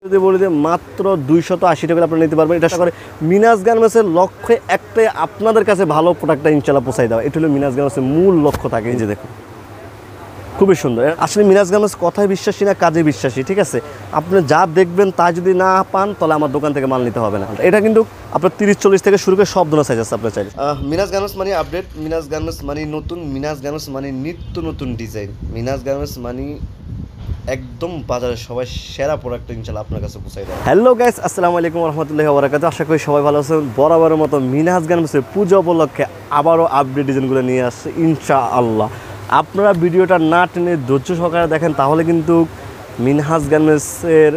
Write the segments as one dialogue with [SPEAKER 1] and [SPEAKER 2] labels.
[SPEAKER 1] যদি বলি যে মাত্র 280 টাকা আপনারা নিতে পারবেন। এটা করে মিনাজ গার্মেন্টসের লক্ষ্য একটাই, আপনাদের কাছে ভালো প্রোডাক্টটা ইনশাল্লাহ পৌঁছাই দেওয়া। এটা হলো মিনাজ গার্মেন্টসের মূল লক্ষ্য থাকে। এই যে দেখুন খুবই সুন্দর। আসলে মিনাজ গার্মেন্টস কথায় বিশ্বাসী না, কাজে বিশ্বাসী। ঠিক আছে, আপনি যা দেখবেন তা যদি না পান তাহলে আমার দোকান থেকে মাল নিতে হবে না। এটা কিন্তু আপনার 30-40 থেকে শুরু করে সব ধরনের সাইজ আছে আপনার চাইলে। মিনাজ গার্মেন্টস মানে আপডেট, মিনাজ গার্মেন্টস মানে নতুন, মিনাজ গার্মেন্টস মানে নিত্য নতুন ডিজাইন, মিনাজ গার্মেন্টস মানে একদম বাজারে সবাই সেরা প্রোডাক্ট ইনশাআল্লাহ আপনার কাছে পৌঁছাই দেয়। হ্যালো গাইস, আসসালামু আলাইকুম ওয়া রাহমাতুল্লাহি ওয়া বারাকাতুহু। আশা করি সবাই ভালো আছেন। বরাবরের মতো মিনাজ গার্মেন্টসের পূজা উপলক্ষে আবারও আপডেট ডিজাইনগুলো নিয়ে আসছে ইনশাআল্লাহ। আপনারা ভিডিওটা না টেনে ধৈর্য সহকারে দেখেন তাহলে কিন্তু মিনহাজ গার্মেন্টসের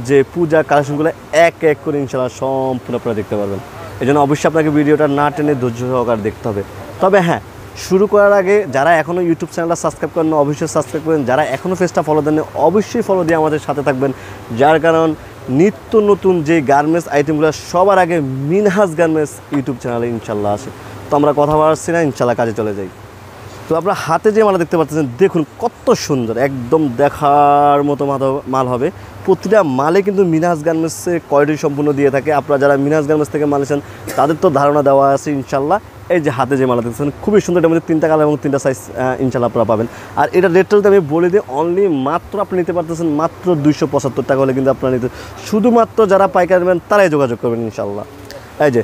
[SPEAKER 1] যে পূজা কালেকশনগুলো এক এক করে ইনশাআল্লাহ সম্পূর্ণ আপনারা দেখতে পারবেন। এই জন্য অবশ্যই আপনাকে ভিডিওটা না টেনে ধৈর্য সহকারে দেখতে হবে। তবে হ্যাঁ, শুরু করার আগে যারা এখনও ইউটিউব চ্যানেলটা সাবস্ক্রাইব করেন অবশ্যই সাবস্ক্রাইব করেন, যারা এখনও পেজটা ফলো দেন অবশ্যই ফলো দিয়ে আমাদের সাথে থাকবেন। যার কারণ নিত্য নতুন যে গার্মেন্টস আইটেমগুলো সবার আগে মিনহাজ গার্মেন্টস ইউটিউব চ্যানেলে ইনশাল্লাহ আসে। তো আমরা কথা বলছি না, ইনশাল্লাহ কাজে চলে যাই। তো আপনার হাতে যে মাল দেখতে পাচ্ছেন দেখুন কত সুন্দর, একদম দেখার মতো মাল হবে। প্রতিটা মালে কিন্তু মিনহাজ গার্মেন্টসের কোয়ালিটি সম্পূর্ণ দিয়ে থাকে। আপনারা যারা মিনহাজ গার্মেন্টস থেকে মাল নিয়েছেন তাদের তো ধারণা দেওয়া আছে ইনশাল্লাহ। এই যে হাতে যে মালা দেখছেন খুবই সুন্দর, এটার মধ্যে 3টা কালার এবং 3টা সাইজ ইনশাল্লাহ আপনারা পাবেন। আর এটা রেটটা যদি আমি বলে দিই, অনলি মাত্র আপনি নিতে পারতেছেন মাত্র 275 টাকা হলে কিন্তু আপনারা নিতে, শুধুমাত্র যারা পাইকারি নেবেন তারাই যোগাযোগ করবেন ইনশাল্লাহ। এই যে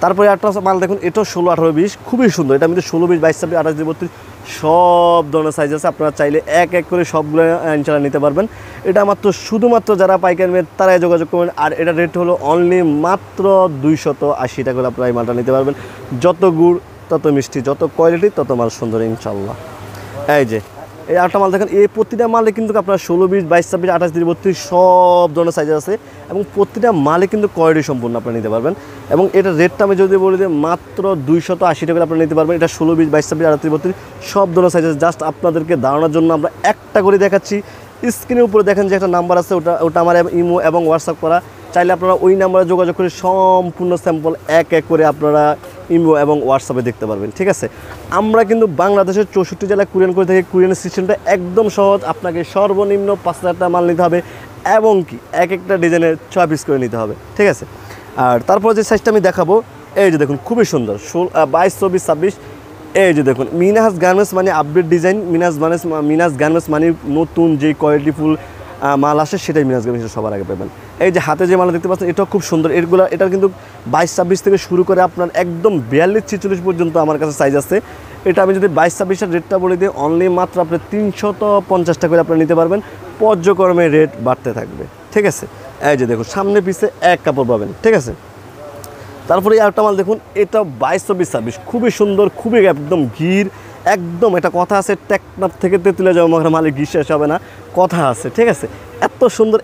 [SPEAKER 1] তারপরে একটা মাল দেখুন, এটাও 16, 18, 20 খুবই সুন্দর। এটা মধ্যে 16, 20, 22, 26, 28, 32 সব ধরনের সাইজ আছে। আপনারা চাইলে এক এক করে সবগুলো ইনশাল্লাহ নিতে পারবেন। এটা মাত্র শুধুমাত্র যারা পাইকারি নেবেন তারাই যোগাযোগ করবেন। আর এটা রেট হলো অনলি মাত্র 280 টাকা করে আপনারা এই মালটা নিতে পারবেন। যত গুড় তত মিষ্টি, যত কোয়ালিটি তত মাল সুন্দর ইনশাল্লাহ। এই যে এই আটটা মাল দেখেন, এই প্রতিটা মালে কিন্তু আপনার 16, 20, 22, 26, 28, 32 সব ধরনের সাইজ আছে এবং প্রতিটা মালে কিন্তু কোয়ালিটি সম্পূর্ণ আপনারা নিতে পারবেন। এবং এটার রেটটা আমি যদি বলি যে মাত্র 280 টাকা আপনারা নিতে পারবেন। এটা 16, 20, 22, 26, 28, 32 সব ধরনের সাইজ আছে। জাস্ট আপনাদেরকে ধারণার জন্য আমরা একটা করে দেখাচ্ছি। স্ক্রিনের উপরে দেখেন যে একটা নাম্বার আছে, ওটা আমার ইমো এবং হোয়াটসঅ্যাপ করা। চাইলে আপনারা ওই নাম্বারে যোগাযোগ করে সম্পূর্ণ স্যাম্পল এক এক করে আপনারা ইমো এবং হোয়াটসঅ্যাপে দেখতে পারবেন। ঠিক আছে, আমরা কিন্তু বাংলাদেশের 64 জেলায় কুরিয়ান করে থাকি। কুরিয়ানের সিস্টেমটা একদম সহজ। আপনাকে সর্বনিম্ন 5000 টাকা মাল নিতে হবে এবং কি এক একটা ডিজাইনের 6 পিস করে নিতে হবে। ঠিক আছে, আর তারপর যে সাইজটা আমি দেখাবো, এই যে দেখুন খুবই সুন্দর 22, 24, 26। এই যে দেখুন মিনহাজ গার্মেন্টস মানে আপডেট ডিজাইন, মিনহাজ গার্মেন্টস মানে নতুন যে কোয়ালিটিফুল মাল আসে সেটাই মিনহাজ গার্মেন্টস সবার আগে পাবেন। এই যে হাতে যে মাল দেখতে পাচ্ছেন এটাও খুব সুন্দর। এটার কিন্তু 22, 26 থেকে শুরু করে আপনার একদম 42, 46 পর্যন্ত আমার কাছে সাইজ আছে। এটা আমি যদি 22, 26-এর রেটটা বলে দিই, অনলি মাত্র আপনি 350 টাকা করে আপনারা নিতে পারবেন। পর্যায়ক্রমে রেট বাড়তে থাকবে। ঠিক আছে, এই যে দেখুন সামনে পিছে এক কাপড় পাবেন। ঠিক আছে, তারপরে আরেকটা মাল দেখুন, এটা 22, 24, 26 খুবই সুন্দর, খুবই একদম ঘির। একদম এটা কথা আছে, টেকনাফ থেকে তেঁতুলিয়া যাওয়া আমার মালিক ঘি শেষ হবে না, কথা আছে। ঠিক আছে, এত সুন্দর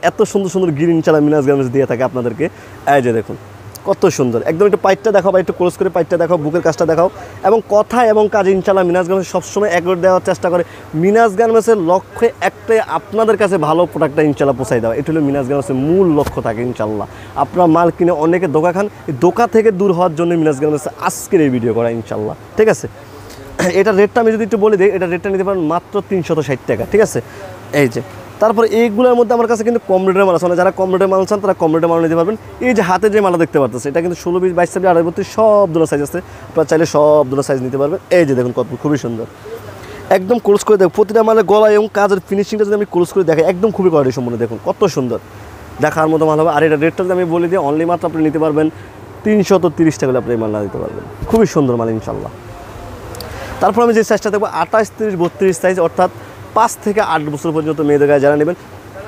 [SPEAKER 1] সুন্দর ঘির ইনশাল্লাহ মিনাজ গার্মেন্টস দিয়ে থাকে আপনাদেরকে। এই যে দেখুন কত সুন্দর, একদম একটু পাইটটা দেখাও বা একটু ক্লোজ করে পাইটটা দেখাও, বুকের কাজটা দেখাও। এবং কথা এবং কাজ ইনশাল্লাহ মিনাজ গার্মেন্টস সবসময় অ্যাকুরেট দেওয়ার চেষ্টা করে। মিনাজ গার্মেন্টসের লক্ষ্যে একটাই, আপনাদের কাছে ভালো প্রোডাক্টটা ইনশাল্লাহ পৌঁছাই দেওয়া। এটা হলো মিনাজ গার্মেন্টসের মূল লক্ষ্য থাকে ইনশাল্লাহ। আপনার মাল কিনে অনেকে ধোঁকা খান, এই ধোঁকা থেকে দূর হওয়ার জন্য মিনাজ গার্মেন্টস আজকের এই ভিডিও করা ইনশাল্লাহ। ঠিক আছে, এটা রেটটা আমি যদি একটু বলে দিই, এটা রেটটা নিতে পারেন মাত্র 360 টাকা। ঠিক আছে, এই যে তারপরে এইগুলোর মধ্যে আমার কাছে কিন্তু কম রেটের মাল আছে। যারা কম রেটের মাল চান তারা কম রেটের মাল নিতে পারবেন। এই যে হাতে যে মালটা দেখতে পাচ্ছেন এটা কিন্তু 16, 20, 22, 26, 28, 32 সব ধরনের সাইজ আছে। আপনারা চাইলে সব ধরনের সাইজ নিতে পারবেন। এই যে দেখুন কত খুবই সুন্দর, একদম ক্লোজ করে দেখুন প্রতিটা মালের গলা এবং কাজের ফিনিশিংটা যদি আমি ক্লোজ করে দেখাই একদম খুবই কোয়ালিটি সম্পূর্ণ। দেখুন কত সুন্দর, দেখার মতো মাল হবে। আর এটা রেটটা যদি আমি বলে দিই, অনলি মাত্র আপনি নিতে পারবেন 330 টাকা আপনি এই মাল না দিতে পারবেন। খুবই সুন্দর মাল ইনশাল্লাহ। তারপর আমি যে সাইজটা দেখবো 28, 30, 32 সাইজ, অর্থাৎ 5 থেকে 8 বছর পর্যন্ত মেয়েদের গায়ে যারা নেবেন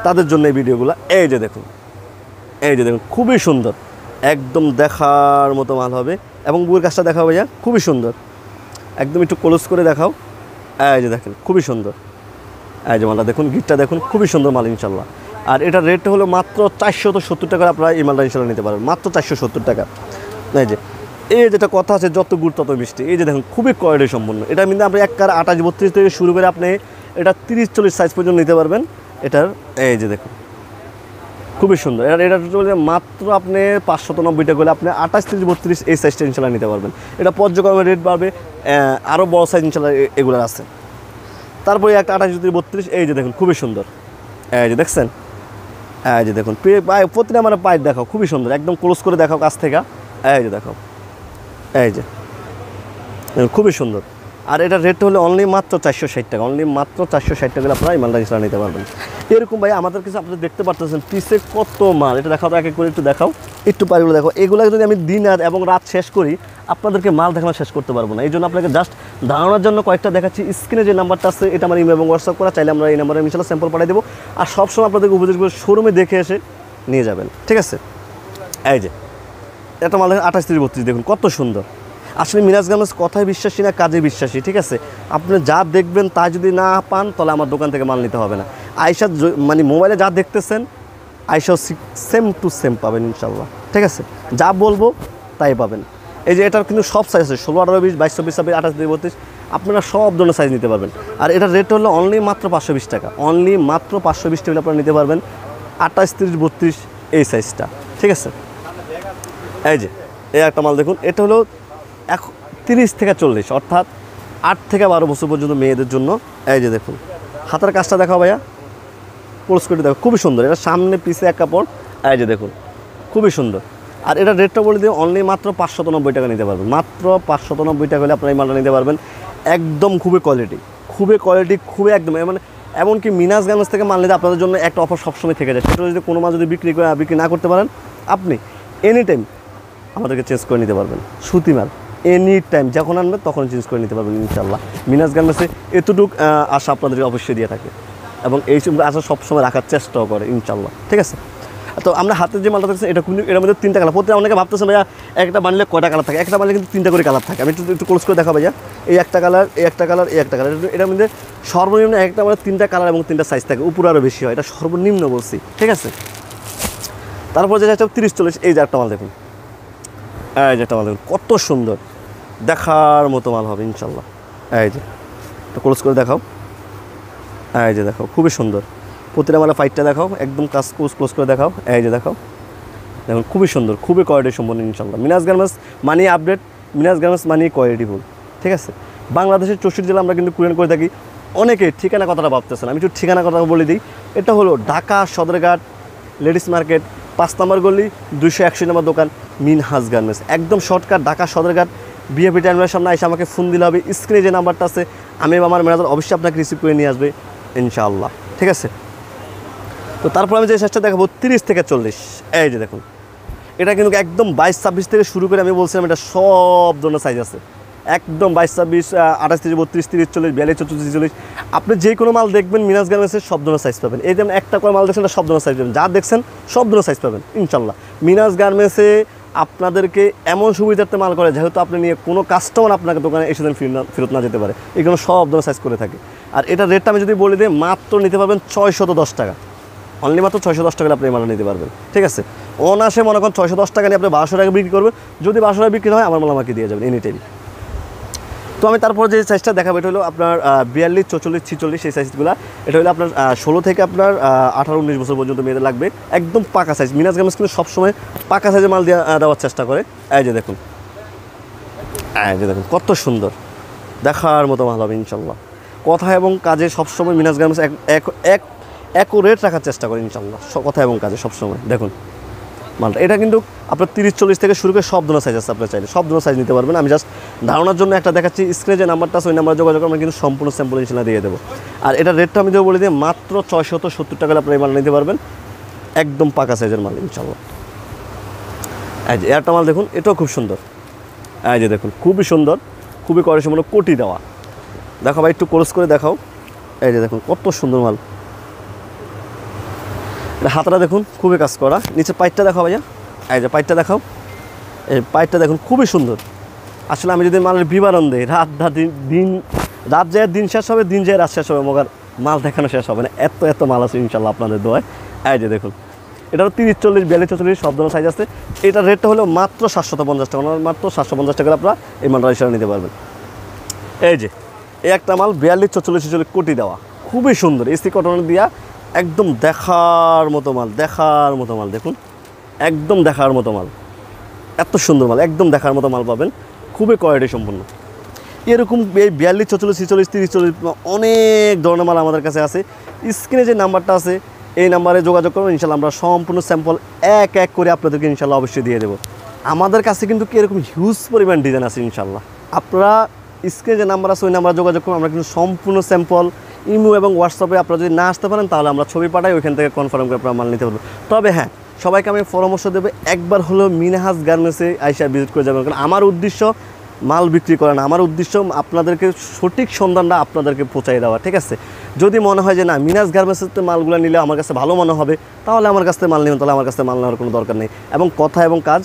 [SPEAKER 1] তাদের জন্য এই ভিডিওগুলো। এই যে দেখুন, এই যে দেখুন খুবই সুন্দর, একদম দেখার মতো মাল হবে। এবং বুয়ের কাজটা দেখাও ভাইয়া, খুবই সুন্দর, একদম একটু ক্লোজ করে দেখাও। এই যে দেখেন খুবই সুন্দর, এই যে মালটা দেখুন, গিটটা দেখুন, খুবই সুন্দর মাল ইনশাল্লাহ। আর এটার রেট হলো মাত্র 470 টাকা আপনারা এই মালটা ইনশাল্লাহ নিতে পারবেন, মাত্র 470 টাকা। এই যে এই যেটা কথা আছে, যত গুড় তত মিষ্টি। এই যে দেখুন খুবই কোয়ালিটি সম্পূর্ণ। এটা কিন্তু আপনি 28, 32 থেকে শুরু করে আপনি এটা 30, 40 সাইজ পর্যন্ত নিতে পারবেন এটার। এই যে দেখুন খুবই সুন্দর, এটা মাত্র আপনি 590 টাকা করে আপনি 28, 30, 32 এই সাইজটা ইনশাল্লাহ নিতে পারবেন। এটা পর্যায়ক্রমে রেট বাড়বে, আরও বড় সাইজ ইনশাল্লাহ এগুলো আছে। তারপরে একটা 28, 32, 32 এই যে দেখুন খুবই সুন্দর, এই যে দেখছেন এই যে দেখুন প্রতিটা মানে পাইপ দেখাও, খুবই সুন্দর, একদম ক্লোজ করে দেখাও কাছ থেকে। এই যে দেখাও, এই যে খুবই সুন্দর। আর এটার রেট হলো অনলি মাত্র 460 টাকা, অনলি মাত্র 460 টাকা আপনারা এই মালটা ইনশাল্লাহ নিতে পারবেন। এরকম ভাই আমাদের কিছু আপনারা দেখতে পারতেছেন পিসে কত মাল, এটা দেখাও, এক এক করে একটু দেখাও, একটু পারিগুলো দেখো। এগুলো যদি আমি দিন আর এবং রাত শেষ করি আপনাদেরকে মাল দেখানো শেষ করতে পারবো না। এই জন্য আপনাকে জাস্ট ধারণার জন্য কয়েকটা দেখাচ্ছি। স্ক্রিনে যে নাম্বারটা আছে এটা আমার ইমেল এবং হোয়াটসঅ্যাপ করা, চাইলে আমরা এই নাম্বারে ইনশাল্লাহ স্যাম্পল পাঠিয়ে দেবো। আর সবসময় আপনাদেরকে উপদেশ করে শোরুমে দেখে এসে নিয়ে যাবেন, ঠিক আছে। এই যে একটা মাল দেখেন 28 30 32, দেখুন কত সুন্দর। আসলে মিরাজ গার্মেন্টস কথায় বিশ্বাসী না, কাজে বিশ্বাসী, ঠিক আছে। আপনি যা দেখবেন তা যদি না পান তাহলে আমার দোকান থেকে মাল নিতে হবে না। আয়সা মানে মোবাইলে যা দেখতেছেন আয়সাও সেম টু সেম পাবেন ইনশাল্লাহ, ঠিক আছে। যা বলবো তাই পাবেন। এই যে এটার কিন্তু সব সাইজ আছে, 16 18 20 22 24 26 28 32, আপনারা সব ধরনের সাইজ নিতে পারবেন। আর এটার রেট হলো অনলি মাত্র 520 টাকা, অনলি মাত্র 520 টাকা আপনারা নিতে পারবেন 28 30 32 এই সাইজটা, ঠিক আছে। এই যে এই একটা মাল দেখুন, এটা হলো 30 থেকে 40, অর্থাৎ 8 থেকে 12 বছর পর্যন্ত মেয়েদের জন্য। এই যে দেখুন হাতের কাজটা দেখাও ভাইয়া, পোস্ট করে দেখো, খুবই সুন্দর। এটা সামনে পিছে এক কাপড়, এই যে দেখুন খুবই সুন্দর। আর এটা রেটটা বলে দিয়ে অনলি মাত্র 590 টাকা নিতে পারবেন, মাত্র 590 টাকা হলে আপনারা এই মালটা নিতে পারবেন। একদম খুবই কোয়ালিটি, খুবই একদম, মানে এমনকি মিনাজ গার্মেন্টস থেকে মাল নিতে আপনাদের জন্য একটা অফার সবসময় থেকে যায়। সেটা যদি কোনো মাল যদি বিক্রি না করতে পারেন আপনি এনি টাইম আমাদেরকে চেঞ্জ করে নিতে পারবেন। সুতি মাল এনি টাইম যখন আনবেন তখন চেঞ্জ করে নিতে পারবেন ইনশাল্লাহ। মিনাজ গার্মেন্টসে এতটুকু আশা আপনাদেরকে অবশ্যই দিয়ে থাকে এবং এই সব আশা সবসময় রাখার চেষ্টাও করে ইনশাল্লাহ, ঠিক আছে। তো আমরা হাতের যে মালটা দেখছি এটা কিন্তু এর মধ্যে 3টা কালার। প্রত্যেক অনেকে ভাবতেছেন ভাইয়া একটা বানলে কয়টা কালার থাকে, একটা বানলে কিন্তু 3টা করে কালার থাকে। আমি একটু ক্লোজ করে দেখা ভাইয়া, এই একটা কালার, এই একটা কালার, এই একটা কালার। এটার মধ্যে সর্বনিম্ন একটা মানে 3টা কালার এবং 3টা সাইজ থাকে, উপরে আরও বেশি হয়, এটা সর্বনিম্ন বলছি, ঠিক আছে। তারপর যে 30 40, এই যে একটা মাল দেখুন, এই যে একটা মাল দেখুন কত সুন্দর, দেখার মতো মাল হবে ইনশাল্লাহ। এই যে একটু ক্লোজ করে দেখাও, এই যে দেখাও খুবই সুন্দর। প্রতিটা মালা ফাইটটা দেখাও, একদম কাজ ক্লোজ করে দেখাও, এই যে দেখাও, দেখুন খুবই সুন্দর, খুবই কোয়ালিটি সম্পন্ন ইনশাল্লাহ। মিনাজ গার্মেন্টস মানি আপডেট, মিনাজ গার্মেন্টস মানি কোয়ালিটিফুল, ঠিক আছে। বাংলাদেশের 64 জেলা আমরা কিন্তু কুরিয়ার করে থাকি। অনেকে ঠিকানা কথাটা ভাবতেছেন, আমি একটু ঠিকানা কথা বলে দিই। এটা হলো ঢাকা সদরঘাট লেডিস মার্কেট 5 নম্বর গলি 281 নম্বর দোকান মিনহাজ গার্মেন্টস, একদম শর্টকাট ঢাকা সদরঘাট বিএপি টার্মিনালের সামনে এসে আমাকে ফোন দিলে হবে। স্ক্রিনে যে নাম্বারটা আছে আমি আমার ম্যানেজার অবশ্যই আপনাকে রিসিভ করে নিয়ে আসবে ইনশাআল্লাহ, ঠিক আছে। তো তারপর আমি যে সাইজটা দেখাবো 30 থেকে 40, এই যে দেখুন এটা কিন্তু একদম 22 26 থেকে শুরু করে আমি বলছিলাম এটা সব ধরনের সাইজ আছে, একদম 22 26 28 30 32 30 40 42 44 40। আপনি যে কোনো মাল দেখবেন মিনাজ গার্মেন্টসের সব ধরনের সাইজ পাবেন। এই যেমন একটা করে মাল দেখছেন সব ধরনের সাইজ পাবেন, যা দেখছেন সব ধরনের সাইজ পাবেন ইনশাল্লাহ। মিনাজ গার্মেন্টসে আপনাদেরকে এমন সুবিধার্থে মাল করে যেহেতু আপনি নিয়ে কোনো কাস্টমার আপনাকে দোকানে এসে দেন ফেরত না যেতে পারে, এগুলো সব ধরনের সাইজ করে থাকে। আর এটা রেটটা আমি যদি বলে দিই মাত্র নিতে পারবেন 610 টাকা, অনলি মাত্র 610 টাকা আপনি এই মালটা নিতে পারবেন, ঠিক আছে। অনাসে মনে করেন 610 টাকা নিয়ে আপনি 1200 টাকা বিক্রি করবেন, যদি 1200 টাকা বিক্রি হয় আমার মাল আমাকে দিয়ে যাবেন এনি টাইম। তো আমি তারপর যে সাইজটা দেখাবো এটা হলো আপনার 42 44 46 এই সাইজগুলো। এটা হলো আপনার 16 থেকে আপনার 18 19 বছর পর্যন্ত মেয়েদের লাগবে, একদম পাকা সাইজ। মিনাজ গার্মেন্টস কিন্তু সবসময় পাকা সাইজের মাল দেওয়ার চেষ্টা করে। এই যে দেখুন, এই যে দেখুন কত সুন্দর, দেখার মতো মাল হবে ইনশাল্লাহ। কথা এবং কাজে সবসময় মিনাজ গার্মেন্টস এক রেট রাখার চেষ্টা করে ইনশাল্লাহ, কথা এবং কাজে সবসময়। দেখুন মালটা এটা কিন্তু আপনার 30 40 থেকে শুরু করে সব ধরনের সাইজ আছে, আপনার চাইলে সব ধরনের সাইজ নিতে পারবেন। আমি জাস্ট ধারণার জন্য একটা দেখাচ্ছি, স্ক্রিনে যে নাম্বারটা আছে ওই নাম্বারে যোগাযোগ আমরা কিন্তু সম্পূর্ণ স্যাম্পল ইনশাল্লাহ দিয়ে দেবো। আর এটা রেটটা আমি দেবো বলে দিয়ে মাত্র 670 টাকা আপনি এই মাল নিতে পারবেন, একদম পাকা সাইজের মাল ইনশাল্লাহ। এই যে একটা মাল দেখুন, এটাও খুব সুন্দর, এই যে দেখুন খুবই সুন্দর, খুবই কোয়ালিটি সম্পন্ন, কোটি দেওয়া। দেখো ভাই একটু ক্লোজ করে দেখাও, এই যে দেখুন কত সুন্দর মাল। হাতটা দেখুন খুবই কাজ করা, নিচে পাইটটা দেখাও ভাইয়া, এই যে পাইটটা দেখাও, এই পাইটটা দেখুন খুবই সুন্দর। আসলে আমি যদি মালের বিবরণ দিই রাত যায় দিন শেষ হবে, দিন যায় রাত শেষ হবে, মগার মাল দেখানো শেষ হবে না, এত মাল আছে ইনশাল্লাহ আপনাদের দোয়ায়। এই যে দেখুন এটারও 30 40 42 44 সব ধরনের সাইজ আছে। এটার রেটটা হলো মাত্র 750 টাকা, মাত্র 750 টাকা আপনারা এই মালটা হিসাবে নিতে পারবেন। এই যে এই একটা মাল 42 44 44 কোটি দেওয়া, খুবই সুন্দর, এসি কটনের দিয়া, একদম দেখার মতো মাল, দেখুন একদম দেখার মতো মাল, এত সুন্দর মাল, একদম দেখার মতো মাল পাবেন, খুবই কোয়ালিটি সম্পন্ন। এরকম এই 42 44 46 30 40 অনেক ধরনের মাল আমাদের কাছে আছে। স্ক্রিনে যে নাম্বারটা আছে এই নাম্বারে যোগাযোগ করবেন, ইনশাল্লাহ আমরা সম্পূর্ণ স্যাম্পল এক এক করে আপনাদেরকে ইনশাল্লাহ অবশ্যই দিয়ে দেবো। আমাদের কাছে কিন্তু এরকম হিউজ পরিমাণ ডিজাইন আছে ইনশাল্লাহ। আপনারা স্ক্রিনে যে নাম্বার আছে ওই নাম্বারে যোগাযোগ করুন, আমরা কিন্তু সম্পূর্ণ স্যাম্পল ইমো এবং হোয়াটসঅ্যাপে আপনারা যদি না আসতে পারেন তাহলে আমরা ছবি পাঠাই, ওইখান থেকে কনফার্ম করে আপনারা মাল নিতে পারবো। তবে হ্যাঁ, সবাইকে আমি পরামর্শ দেবো একবার হলেও মিনহাজ গার্মেন্টসে আইসা ভিজিট করে যাবেন, কারণ আমার উদ্দেশ্য মাল বিক্রি করে না, আমার উদ্দেশ্য আপনাদেরকে সঠিক সন্ধানটা আপনাদেরকে পৌঁছাই দেওয়া, ঠিক আছে? যদি মনে হয় যে না মিনহাজ গার্মেন্টসের মালগুলো নিলে আমার কাছে ভালো মনে হবে, তাহলে আমার কাছ থেকে মাল নেবেন, তাহলে আমার কাছ থেকে মাল নেওয়ার কোনো দরকার নেই, এবং কথা এবং কাজ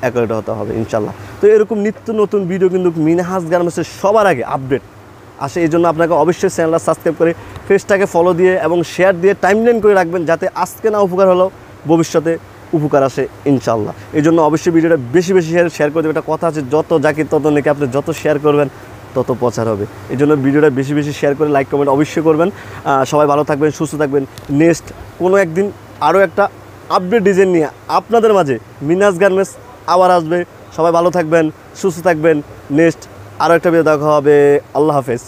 [SPEAKER 1] একই হতে হবে ইনশাল্লাহ। তো এরকম নিত্য নতুন ভিডিও কিন্তু মিনহাজ গার্মেন্টসের সবার আগে আপডেট আসে, এই জন্য আপনাকে অবশ্যই চ্যানেলটা সাবস্ক্রাইব করে পেজটাকে ফলো দিয়ে এবং শেয়ার দিয়ে টাইমলাইন করে রাখবেন, যাতে আজকে না উপকার হলেও ভবিষ্যতে উপকার আসে ইনশাল্লাহ। এই জন্য অবশ্যই ভিডিওটা বেশি বেশি শেয়ার করে দেবে। একটা কথা আছে, যত জাকির তত নেকি, আপনি যত শেয়ার করবেন তত প্রচার হবে। এই জন্য ভিডিওটা বেশি বেশি শেয়ার করে লাইক কমেন্ট অবশ্যই করবেন। সবাই ভালো থাকবেন, সুস্থ থাকবেন। নেক্সট কোনো একদিন আরও একটা আপডেট ডিজাইন নিয়ে আপনাদের মাঝে মিনহাজ গার্মেন্টস আবার আসবে। সবাই ভালো থাকবেন, সুস্থ থাকবেন। নেক্সট আরও একটা ভিডিও দেখা হবে। আল্লাহ হাফেজ।